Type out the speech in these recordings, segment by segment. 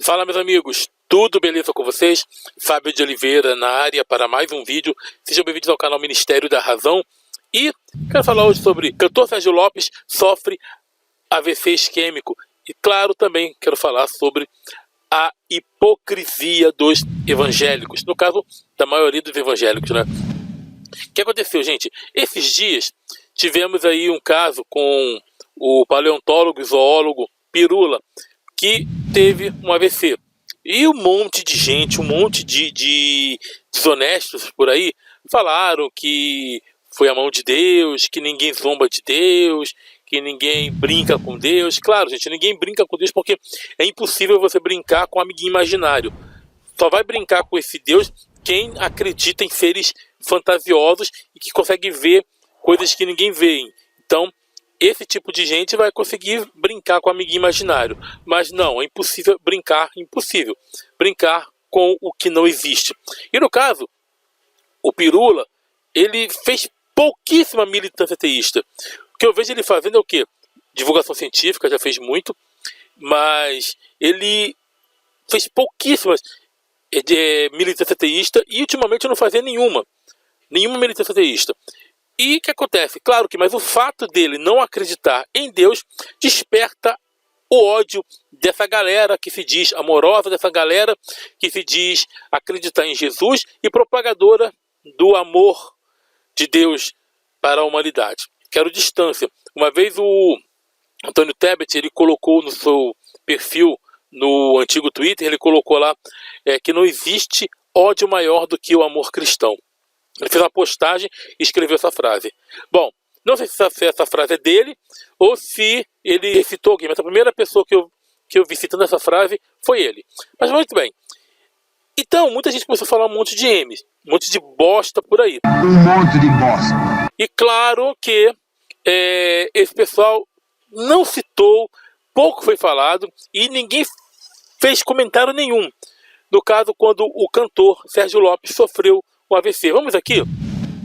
Fala, meus amigos, tudo beleza com vocês? Fábio de Oliveira na área para mais um vídeo. Sejam bem-vindos ao canal Ministério da Razão. E quero falar hoje sobre cantor Sérgio Lopes sofre AVC isquêmico. E claro, também quero falar sobre a hipocrisia dos evangélicos. No caso, da maioria dos evangélicos, né? O que aconteceu, gente? Esses dias tivemos aí um caso com o paleontólogo e zoólogo Pirula, que teve um AVC. E um monte de gente, um monte de desonestos por aí, falaram que foi a mão de Deus, que ninguém zomba de Deus, que ninguém brinca com Deus. Claro, gente, ninguém brinca com Deus porque é impossível você brincar com um amiguinho imaginário. Só vai brincar com esse Deus quem acredita em seres fantasiosos e que consegue ver coisas que ninguém vê. Então, esse tipo de gente vai conseguir brincar com o amiguinho imaginário. Mas não, é impossível brincar, impossível brincar com o que não existe. E no caso, o Pirula, ele fez pouquíssima militância ateísta. O que eu vejo ele fazendo é o quê? Divulgação científica, já fez muito, mas ele fez pouquíssimas militância ateísta e ultimamente não fazia nenhuma militância ateísta. E o que acontece? Claro que, mas o fato dele não acreditar em Deus desperta o ódio dessa galera que se diz amorosa, dessa galera que se diz acreditar em Jesus e propagadora do amor de Deus para a humanidade. Quero distância. Uma vez o Antônio Tebet, ele colocou no seu perfil no antigo Twitter, ele colocou lá que não existe ódio maior do que o amor cristão. Ele fez uma postagem e escreveu essa frase. Bom, não sei se essa frase é dele ou se ele citou alguém, mas a primeira pessoa que eu vi citando essa frase foi ele. Mas muito bem. Então, muita gente começou a falar um monte de M's, um monte de bosta por aí. Um monte de bosta. E claro que esse pessoal não citou, pouco foi falado e ninguém fez comentário nenhum. No caso, quando o cantor Sérgio Lopes sofreu o AVC. Vamos aqui,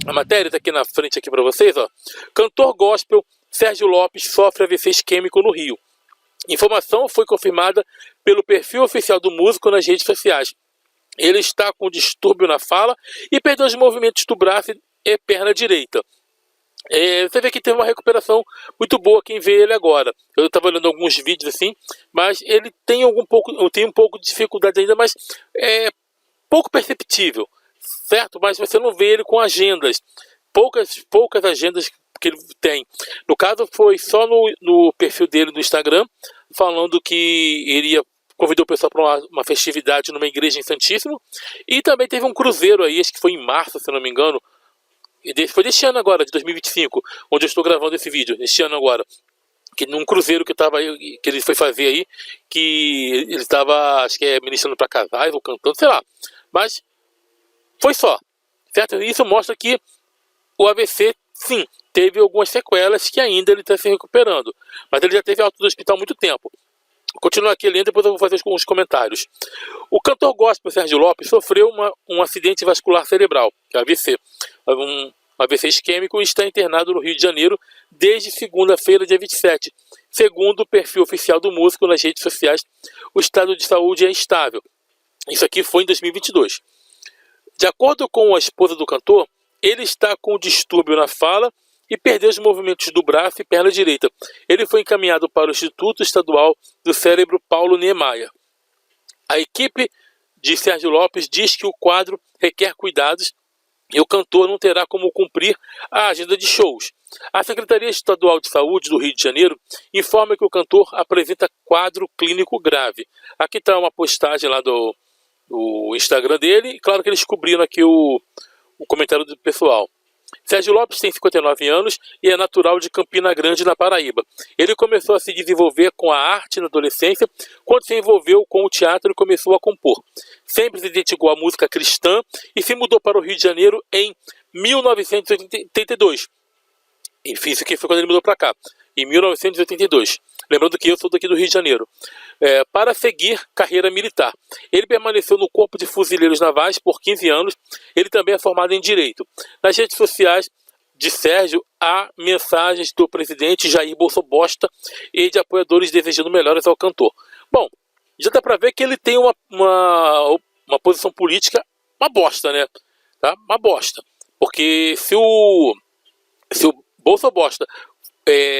a matéria está aqui na frente aqui para vocês, ó. Cantor gospel Sérgio Lopes sofre AVC isquêmico no Rio. Informação foi confirmada pelo perfil oficial do músico nas redes sociais. Ele está com distúrbio na fala e perdeu os movimentos do braço e perna direita. Você vê que teve uma recuperação muito boa quem vê ele agora. Eu estava olhando alguns vídeos assim, mas ele tem um pouco de dificuldade ainda, mas é pouco perceptível, certo? Mas você não vê ele com agendas, poucas agendas que ele tem. No caso, foi só no perfil dele do Instagram, falando que convidou o pessoal para uma festividade numa igreja em Santíssimo, e também teve um cruzeiro aí, acho que foi em março, se não me engano. Foi deste ano agora, de 2025, onde eu estou gravando esse vídeo, este ano agora, que num cruzeiro que ele foi fazer aí, que ele estava, acho que ministrando para casais ou cantando, sei lá, mas foi só, certo? Isso mostra que o AVC, sim, teve algumas sequelas que ainda ele está se recuperando, mas ele já teve alta do hospital há muito tempo. Vou continuar aqui lendo, depois eu vou fazer uns comentários. O cantor gospel Sérgio Lopes sofreu um acidente vascular cerebral, que é AVC, um AVC isquêmico, e está internado no Rio de Janeiro desde segunda-feira, dia 27. Segundo o perfil oficial do músico nas redes sociais, o estado de saúde é estável. Isso aqui foi em 2022. De acordo com a esposa do cantor, ele está com distúrbio na fala e perdeu os movimentos do braço e perna direita. Ele foi encaminhado para o Instituto Estadual do Cérebro Paulo Niemeyer. A equipe de Sérgio Lopes diz que o quadro requer cuidados e o cantor não terá como cumprir a agenda de shows. A Secretaria Estadual de Saúde do Rio de Janeiro informa que o cantor apresenta quadro clínico grave. Aqui está uma postagem lá do Instagram dele, e claro que eles cobriram aqui o comentário do pessoal. Sérgio Lopes tem 59 anos e é natural de Campina Grande, na Paraíba. Ele começou a se desenvolver com a arte na adolescência, quando se envolveu com o teatro e começou a compor. Sempre se dedicou à música cristã e se mudou para o Rio de Janeiro em 1982. Enfim, isso aqui foi quando ele mudou para cá, em 1982. Lembrando que eu sou daqui do Rio de Janeiro. Para seguir carreira militar. Ele permaneceu no Corpo de Fuzileiros Navais por 15 anos. Ele também é formado em Direito. Nas redes sociais de Sérgio há mensagens do presidente Jair Bolsonaro e de apoiadores desejando melhoras ao cantor. Bom, já dá pra ver que ele tem uma posição política, uma bosta, né? Tá? Uma bosta. Porque se o Bolsa Bosta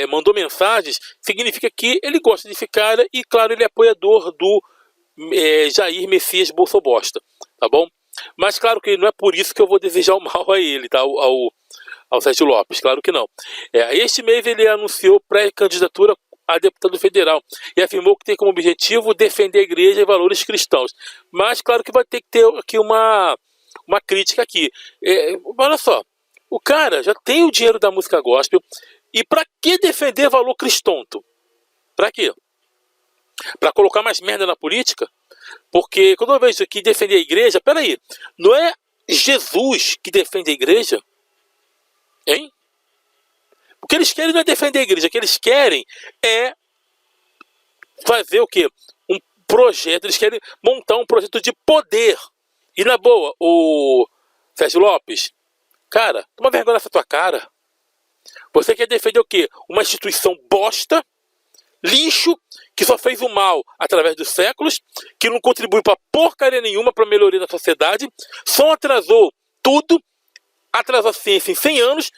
mandou mensagens, significa que ele gosta de ficar e, claro, ele é apoiador do Jair Messias Bolsa Bosta, tá bom? Mas claro que não é por isso que eu vou desejar o mal a ele, tá? Ao Sérgio Lopes, claro que não. Este mês ele anunciou pré-candidatura a deputado federal e afirmou que tem como objetivo defender a igreja e valores cristãos. Mas claro que vai ter que ter aqui uma crítica aqui. Olha só, o cara já tem o dinheiro da música gospel e para que defender valor cristônto? Para quê? Para colocar mais merda na política? Porque quando eu vejo aqui defender a igreja, peraí, não é Jesus que defende a igreja? Hein? O que eles querem não é defender a igreja, o que eles querem é fazer o quê? Um projeto, eles querem montar um projeto de poder. E na boa, o Sérgio Lopes, cara, toma vergonha nessa tua cara. Você quer defender o quê? Uma instituição bosta, lixo, que só fez o mal através dos séculos, que não contribui para porcaria nenhuma para a melhoria da sociedade, só atrasou tudo, atrasou a ciência em 100 anos,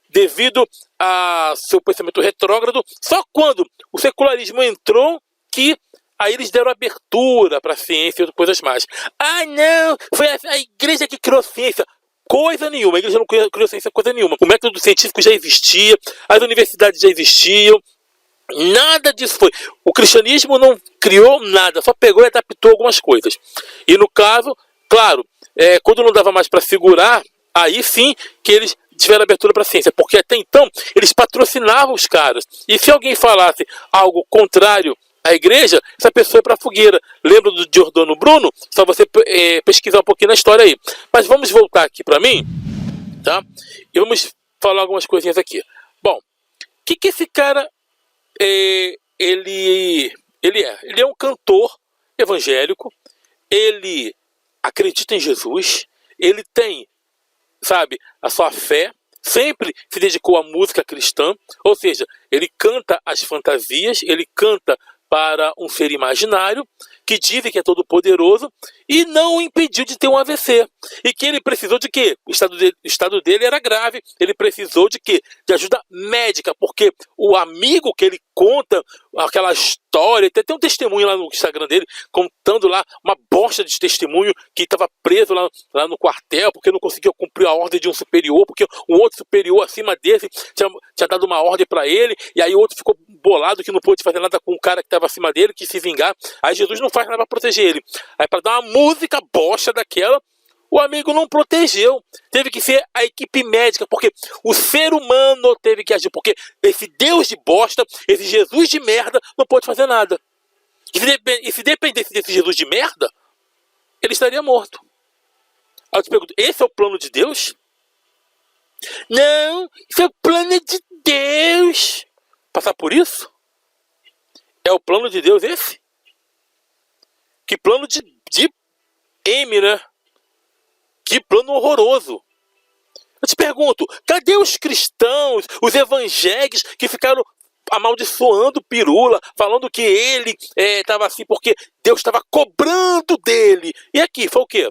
devido a seu pensamento retrógrado. Só quando o secularismo entrou que aí eles deram abertura para a ciência e outras coisas mais. Ah, não, foi a igreja que criou a ciência. Coisa nenhuma, a igreja não criou ciência, coisa nenhuma. O método científico já existia, as universidades já existiam, nada disso foi. O cristianismo não criou nada, só pegou e adaptou algumas coisas. E no caso, claro, quando não dava mais para segurar, aí sim que eles tiveram abertura para a ciência, porque até então eles patrocinavam os caras. E se alguém falasse algo contrário à igreja, essa pessoa é para a fogueira. Lembra do Giordano Bruno? Só você pesquisar um pouquinho na história aí. Mas vamos voltar aqui para mim, tá? E vamos falar algumas coisinhas aqui. Bom, o que esse cara ele é? Ele é um cantor evangélico, ele acredita em Jesus, ele tem, sabe, a sua fé, sempre se dedicou à música cristã, ou seja, ele canta as fantasias, ele canta para um ser imaginário, que dizem que é todo poderoso, e não o impediu de ter um AVC. E que ele precisou de quê? O estado dele era grave, ele precisou de quê? De ajuda médica, porque o amigo que ele conta aquela história, tem um testemunho lá no Instagram dele, contando lá uma bosta de testemunho que estava preso lá no quartel, porque não conseguia cumprir a ordem de um superior, porque um outro superior acima desse tinha dado uma ordem para ele, e aí o outro ficou bolado que não pôde fazer nada com o cara que estava acima dele, que se vingar. Aí Jesus não faz nada para proteger ele. Aí para dar uma música bosta daquela, o amigo não protegeu. Teve que ser a equipe médica, porque o ser humano teve que agir, porque esse Deus de bosta, esse Jesus de merda, não pode fazer nada. E se dependesse desse Jesus de merda, ele estaria morto. Aí eu te pergunto, esse é o plano de Deus? Não, isso é o plano de Deus. Passar por isso? É o plano de Deus esse? Que plano de M, né? Que plano horroroso. Eu te pergunto, cadê os cristãos, os evangélicos que ficaram amaldiçoando Pirula, falando que ele estava assim porque Deus estava cobrando dele? E aqui, foi o quê?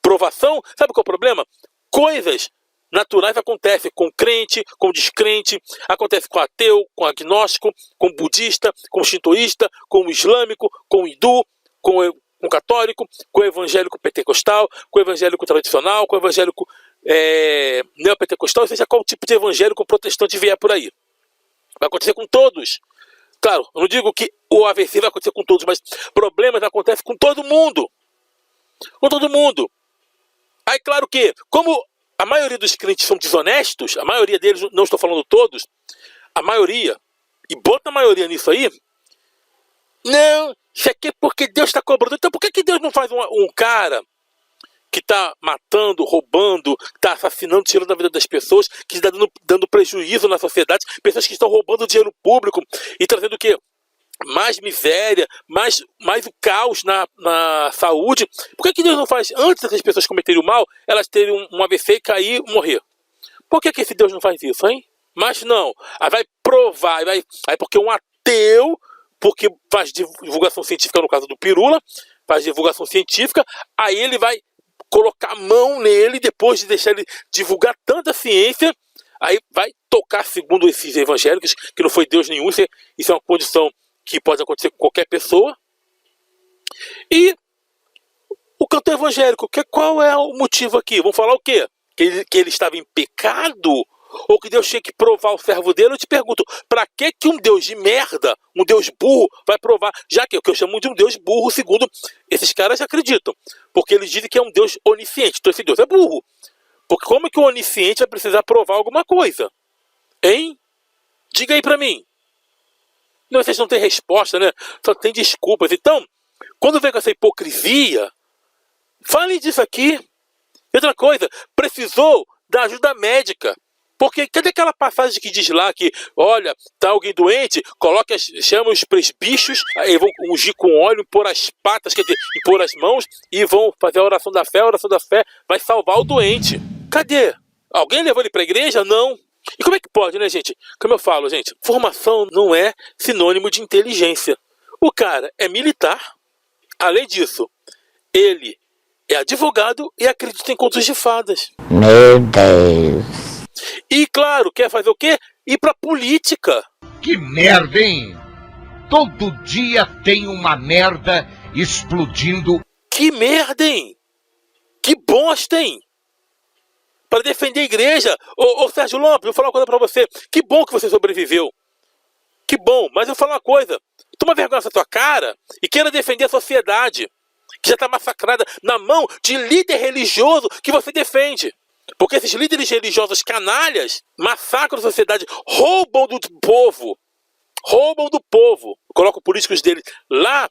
Provação? Sabe qual é o problema? Coisas naturais acontecem com crente, com descrente, acontece com ateu, com agnóstico, com budista, com shintoísta, com islâmico, com hindu, com católico, com evangélico pentecostal, com evangélico tradicional, com evangélico neopentecostal, seja qual tipo de evangélico protestante vier por aí. Vai acontecer com todos. Claro, eu não digo que o AVC vai acontecer com todos, mas problemas acontecem com todo mundo. Com todo mundo. Aí, claro que, como a maioria dos crentes são desonestos, a maioria deles, não estou falando todos, a maioria, e bota a maioria nisso aí, não, isso aqui é porque Deus está cobrando. Então por que Deus não faz um cara que está matando, roubando, está assassinando, tirando a vida das pessoas, que está dando prejuízo na sociedade, pessoas que estão roubando dinheiro público e trazendo o quê? Mais miséria, mais o caos na saúde. Por que Deus não faz, antes das pessoas cometerem o mal, elas terem um AVC e cair e morrer? Por que esse Deus não faz isso, hein? Mas não, aí vai provar, aí porque um ateu porque faz divulgação científica no caso do Pirula, faz divulgação científica, aí ele vai colocar a mão nele, depois de deixar ele divulgar tanta ciência, aí vai tocar segundo esses evangélicos, que não foi Deus nenhum, isso é uma condição que pode acontecer com qualquer pessoa. E o cantor evangélico, qual é o motivo aqui? Vamos falar o quê? Que ele estava em pecado? Ou que Deus tinha que provar o servo dele? Eu te pergunto, pra que um Deus de merda, um Deus burro, vai provar? Já que o que eu chamo de um Deus burro, segundo esses caras acreditam. Porque eles dizem que é um Deus onisciente, então esse Deus é burro. Porque como é que o onisciente vai precisar provar alguma coisa? Hein? Diga aí pra mim. Não, vocês não têm resposta, né? Só tem desculpas. Então, quando vem com essa hipocrisia, falem disso aqui. E outra coisa, precisou da ajuda médica. Porque cadê aquela passagem que diz lá que, olha, tá alguém doente, chama os presbíteros, aí vão ungir com óleo, pôr as patas, quer dizer, pôr as mãos, e vão fazer a oração da fé vai salvar o doente. Cadê? Alguém levou ele para a igreja? Não. E como é que pode, né, gente? Como eu falo, gente, formação não é sinônimo de inteligência. O cara é militar, além disso, ele é advogado e acredita em contos de fadas. Meu Deus. E, claro, quer fazer o quê? Ir pra política. Que merda, hein? Todo dia tem uma merda explodindo. Que merda, hein? Que bosta, hein? Para defender a igreja. Ô Sérgio Lopes, eu vou falar uma coisa pra você. Que bom que você sobreviveu. Que bom, mas eu vou falar uma coisa. Toma vergonha nessa tua cara e queira defender a sociedade, que já está massacrada na mão de líder religioso que você defende. Porque esses líderes religiosos canalhas massacram a sociedade, roubam do povo. Roubam do povo. Colocam políticos deles lá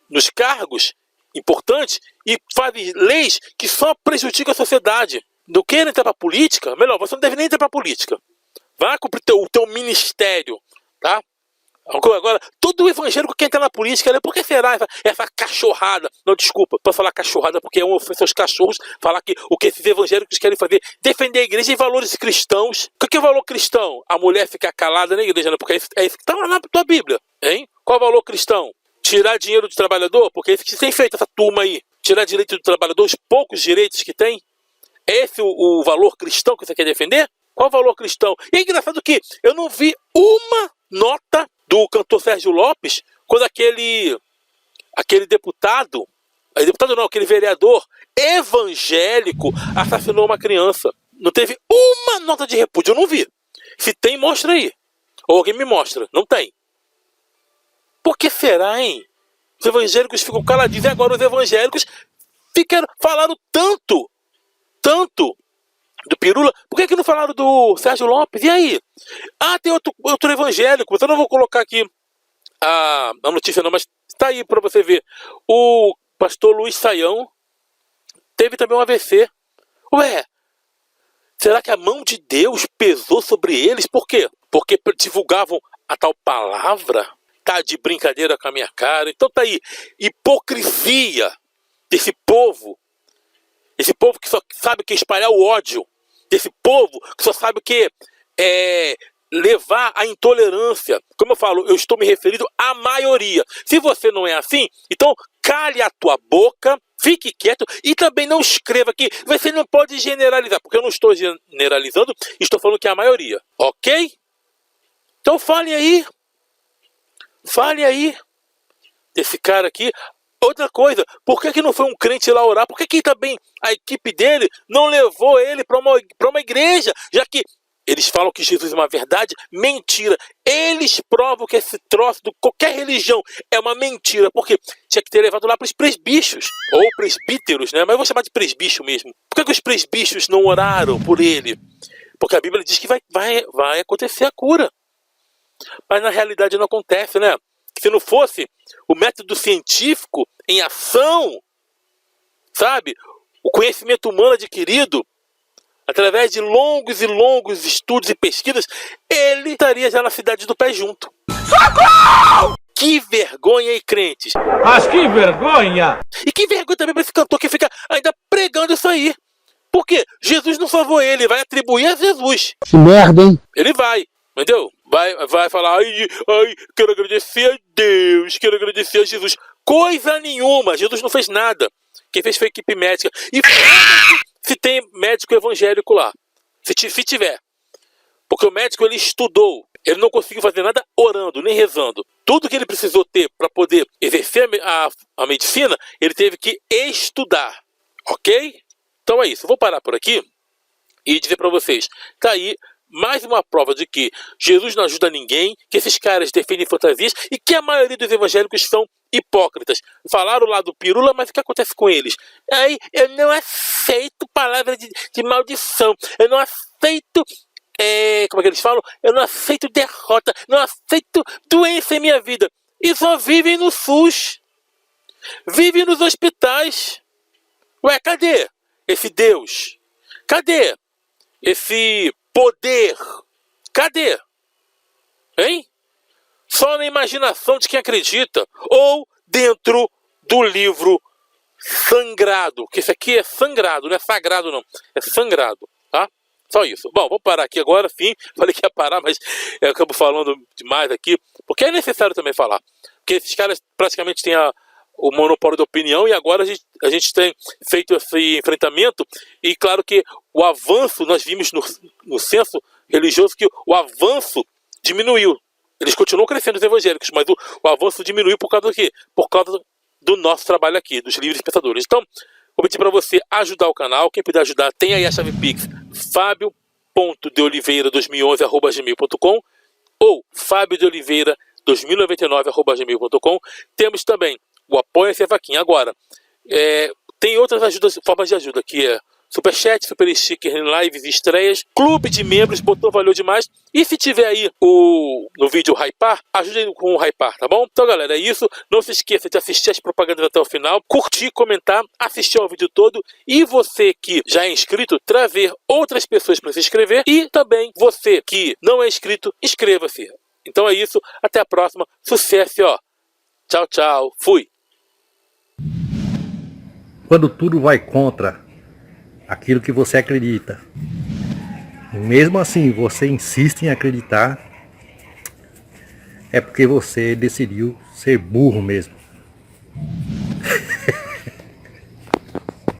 nos cargos importantes e fazem leis que só prejudicam a sociedade. Não querem entrar para a política? Melhor, você não deve nem entrar para a política. Vá cumprir o teu ministério, tá? Agora, todo evangélico quer entrar na política, né? Por que será essa cachorrada? Não, desculpa, posso falar cachorrada porque é uma ofensa aos cachorros, falar que o que esses evangélicos querem fazer, defender a igreja e valores cristãos. O que é valor cristão? A mulher ficar calada na igreja, né? Porque é isso que está lá na tua Bíblia, hein? Qual é o valor cristão? Tirar dinheiro do trabalhador? Porque é isso que tem feito essa turma aí. Tirar direito do trabalhador, os poucos direitos que tem? É esse o valor cristão que você quer defender? Qual o valor cristão? E é engraçado que eu não vi uma nota do cantor Sérgio Lopes quando aquele deputado não, aquele vereador evangélico assassinou uma criança. Não teve uma nota de repúdio, eu não vi. Se tem, mostra aí. Ou alguém me mostra. Não tem. Por que será, hein? Os evangélicos ficam caladinhos e agora os evangélicos falaram tanto do Pirula, por que não falaram do Sérgio Lopes? E aí? Ah, tem outro evangélico, mas eu não vou colocar aqui a notícia não, mas está aí para você ver. O pastor Luiz Saião teve também um AVC. Ué, será que a mão de Deus pesou sobre eles? Por quê? Porque divulgavam a tal palavra? Tá de brincadeira com a minha cara. Então tá aí, hipocrisia desse povo. Esse povo que só sabe o que espalhar o ódio. Desse povo que só sabe o que levar à intolerância. Como eu falo, eu estou me referindo à maioria. Se você não é assim, então cale a tua boca, fique quieto e também não escreva aqui. Você não pode generalizar, porque eu não estou generalizando, estou falando que é a maioria. Ok? Então fale aí. Fale aí desse cara aqui. Outra coisa, por que não foi um crente lá orar? Por que também a equipe dele não levou ele para uma igreja? Já que eles falam que Jesus é uma verdade, mentira. Eles provam que esse troço de qualquer religião é uma mentira. Porque tinha que ter levado lá para os presbíteros, ou presbíteros, né? Mas eu vou chamar de presbítero mesmo. Por que os presbíteros não oraram por ele? Porque a Bíblia diz que vai acontecer a cura. Mas na realidade não acontece, né? Se não fosse o método científico em ação, sabe? O conhecimento humano adquirido, através de longos e longos estudos e pesquisas, ele estaria já na cidade do pé junto. Socorro! Que vergonha, hein, crentes? Mas que vergonha! E que vergonha também para esse cantor que fica ainda pregando isso aí. Por quê? Jesus não salvou ele, vai atribuir a Jesus. Que merda, hein? Ele vai, entendeu? vai falar, ai, quero agradecer a Deus, quero agradecer a Jesus. Coisa nenhuma, Jesus não fez nada. Quem fez foi a equipe médica. E se tem médico evangélico lá, se tiver. Porque o médico, ele estudou, ele não conseguiu fazer nada orando, nem rezando. Tudo que ele precisou ter para poder exercer a medicina, ele teve que estudar, ok? Então é isso, eu vou parar por aqui e dizer para vocês, tá aí mais uma prova de que Jesus não ajuda ninguém, que esses caras defendem fantasias e que a maioria dos evangélicos são hipócritas. Falaram lá do pirula, mas o que acontece com eles? Aí eu não aceito palavras de maldição, eu não aceito... como é que eles falam? Eu não aceito derrota, não aceito doença em minha vida. E só vivem no SUS. Vivem nos hospitais. Ué, cadê esse Deus? Cadê esse poder? Cadê? Hein? Só na imaginação de quem acredita. Ou dentro do livro sangrado. Que isso aqui é sangrado, não é sagrado não. É sangrado, tá? Só isso. Bom, vou parar aqui agora, sim. Falei que ia parar, mas eu acabo falando demais aqui. Porque é necessário também falar. Porque esses caras praticamente têm o monopólio da opinião e agora a gente tem feito esse enfrentamento. E claro que o avanço, nós vimos no censo religioso que o avanço diminuiu. Eles continuam crescendo, os evangélicos, mas o avanço diminuiu por causa do quê? Por causa do nosso trabalho aqui, dos livres pensadores. Então, vou pedir para você ajudar o canal. Quem puder ajudar, tem aí a chave Pix, fabio.deoliveira2011@gmail.com ou fabiodeoliveira2099@gmail.com. Temos também o Apoia-se a Vaquinha. Agora, tem outras formas de ajuda, que é Superchat, Super Sticker, lives e estreias, clube de membros, botão valeu demais. E se tiver aí no vídeo Hypar, ajude com o Hypar, tá bom? Então, galera, é isso. Não se esqueça de assistir as propagandas até o final, curtir, comentar, assistir ao vídeo todo. E você que já é inscrito, trazer outras pessoas para se inscrever. E também você que não é inscrito, inscreva-se. Então é isso. Até a próxima. Sucesso, ó. Tchau, tchau. Fui. Quando tudo vai contra aquilo que você acredita, mesmo assim você insiste em acreditar, é porque você decidiu ser burro mesmo.